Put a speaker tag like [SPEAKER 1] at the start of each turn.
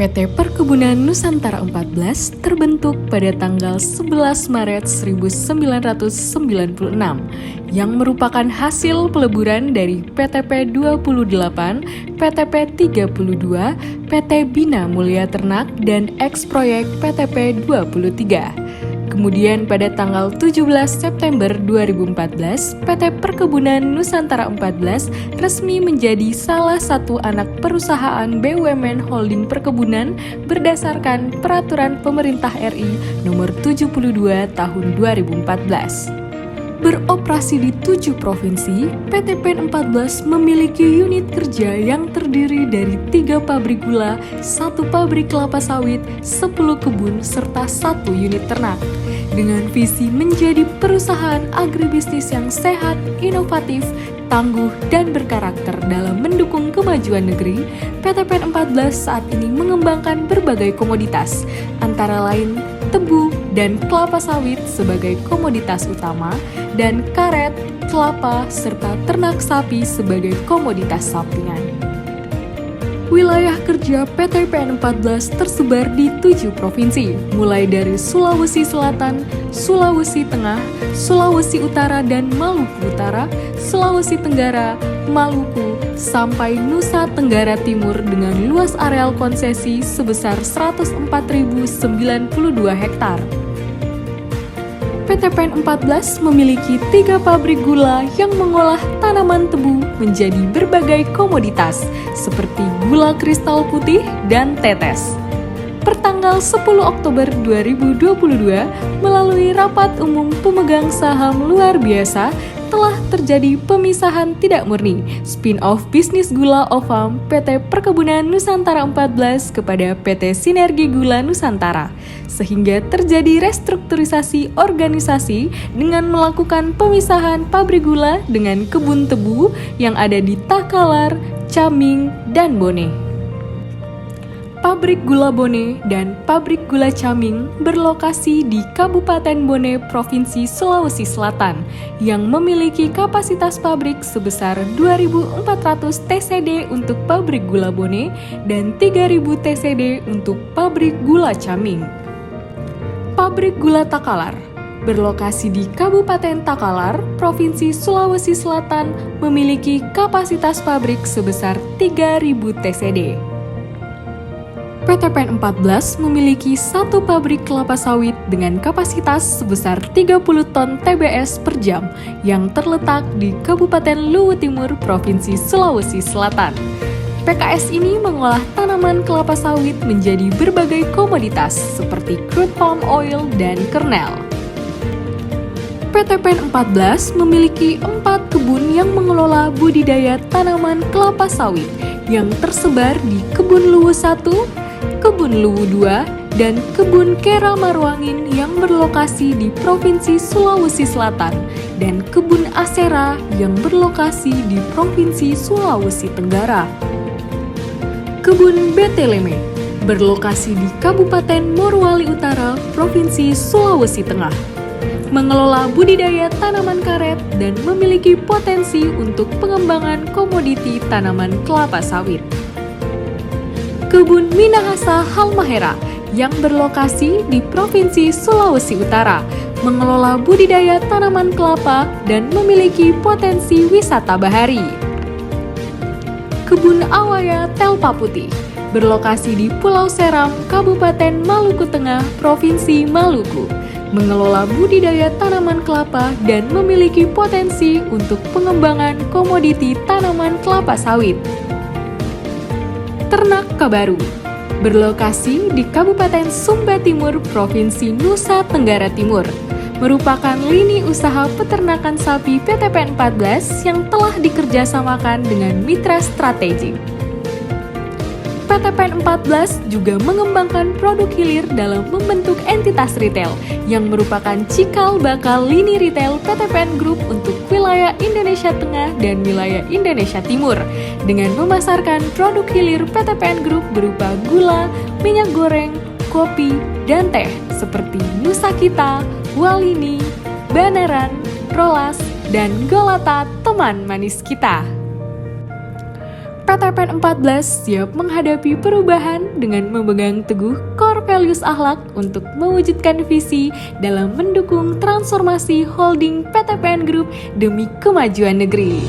[SPEAKER 1] PT Perkebunan Nusantara 14 terbentuk pada tanggal 11 Maret 1996 yang merupakan hasil peleburan dari PTP 28, PTP 32, PT Bina Mulia Ternak, dan eks-proyek PTP 23. Kemudian pada tanggal 17 September 2014, PT Perkebunan Nusantara 14 resmi menjadi salah satu anak perusahaan BUMN Holding Perkebunan berdasarkan Peraturan Pemerintah RI Nomor 72 Tahun 2014. Beroperasi di 7 provinsi, PT PEN 14 memiliki unit kerja yang terdiri dari 3 pabrik gula, 1 pabrik kelapa sawit, 10 kebun, serta 1 unit ternak. Dengan visi menjadi perusahaan agribisnis yang sehat, inovatif, tangguh, dan berkarakter dalam mendukung kemajuan negeri, PT PEN 14 saat ini mengembangkan berbagai komoditas, antara lain tebu dan kelapa sawit sebagai komoditas utama, dan karet, kelapa, serta ternak sapi sebagai komoditas sampingan. Wilayah kerja PT PEN 14 tersebar di 7 provinsi, mulai dari Sulawesi Selatan, Sulawesi Tengah, Sulawesi Utara dan Maluku Utara, Sulawesi Tenggara, Maluku, sampai Nusa Tenggara Timur dengan luas areal konsesi sebesar 104.092 hektar. PT PEN 14 memiliki 3 pabrik gula yang mengolah tanaman tebu menjadi berbagai komoditas seperti gula kristal putih dan tetes. Pertanggal 10 Oktober 2022, melalui rapat umum pemegang saham luar biasa, telah terjadi pemisahan tidak murni spin-off bisnis gula Ovam PT Perkebunan Nusantara 14 kepada PT Sinergi Gula Nusantara, sehingga terjadi restrukturisasi organisasi dengan melakukan pemisahan pabrik gula dengan kebun tebu yang ada di Takalar, Caming, dan Bone. Pabrik Gula Bone dan Pabrik Gula Caming berlokasi di Kabupaten Bone, Provinsi Sulawesi Selatan, yang memiliki kapasitas pabrik sebesar 2.400 TCD untuk pabrik gula Bone dan 3.000 TCD untuk pabrik gula Caming. Pabrik Gula Takalar berlokasi di Kabupaten Takalar, Provinsi Sulawesi Selatan, memiliki kapasitas pabrik sebesar 3.000 TCD. PT PEN 14 memiliki 1 pabrik kelapa sawit dengan kapasitas sebesar 30 ton TBS per jam yang terletak di Kabupaten Luwu Timur, Provinsi Sulawesi Selatan. PKS ini mengolah tanaman kelapa sawit menjadi berbagai komoditas seperti crude palm oil dan kernel. PT PEN 14 memiliki 4 kebun yang mengelola budidaya tanaman kelapa sawit yang tersebar di Kebun Luwu 1, Kebun Luwu 2, dan Kebun Kera Marwangin yang berlokasi di Provinsi Sulawesi Selatan, dan Kebun Asera yang berlokasi di Provinsi Sulawesi Tenggara. Kebun Beteleme berlokasi di Kabupaten Morowali Utara, Provinsi Sulawesi Tengah, mengelola budidaya tanaman karet dan memiliki potensi untuk pengembangan komoditi tanaman kelapa sawit. Kebun Minahasa Halmahera yang berlokasi di Provinsi Sulawesi Utara, mengelola budidaya tanaman kelapa dan memiliki potensi wisata bahari. Kebun Awaya Telpa Putih berlokasi di Pulau Seram, Kabupaten Maluku Tengah, Provinsi Maluku, mengelola budidaya tanaman kelapa dan memiliki potensi untuk pengembangan komoditi tanaman kelapa sawit. Ternak Kabaru berlokasi di Kabupaten Sumba Timur, Provinsi Nusa Tenggara Timur, merupakan lini usaha peternakan sapi PT PEN 14 yang telah dikerjasamakan dengan mitra strategik. PT PEN 14 juga mengembangkan produk hilir dalam membentuk entitas retail yang merupakan cikal bakal lini retail PT PEN Group untuk wilayah Indonesia Tengah dan wilayah Indonesia Timur dengan memasarkan produk hilir PT PEN Group berupa gula, minyak goreng, kopi, dan teh seperti Nusakita, Walini, Banaran, Rolas, dan Golata teman manis kita. PTPN 14 siap menghadapi perubahan dengan memegang teguh core values akhlak untuk mewujudkan visi dalam mendukung transformasi holding PTPN Group demi kemajuan negeri.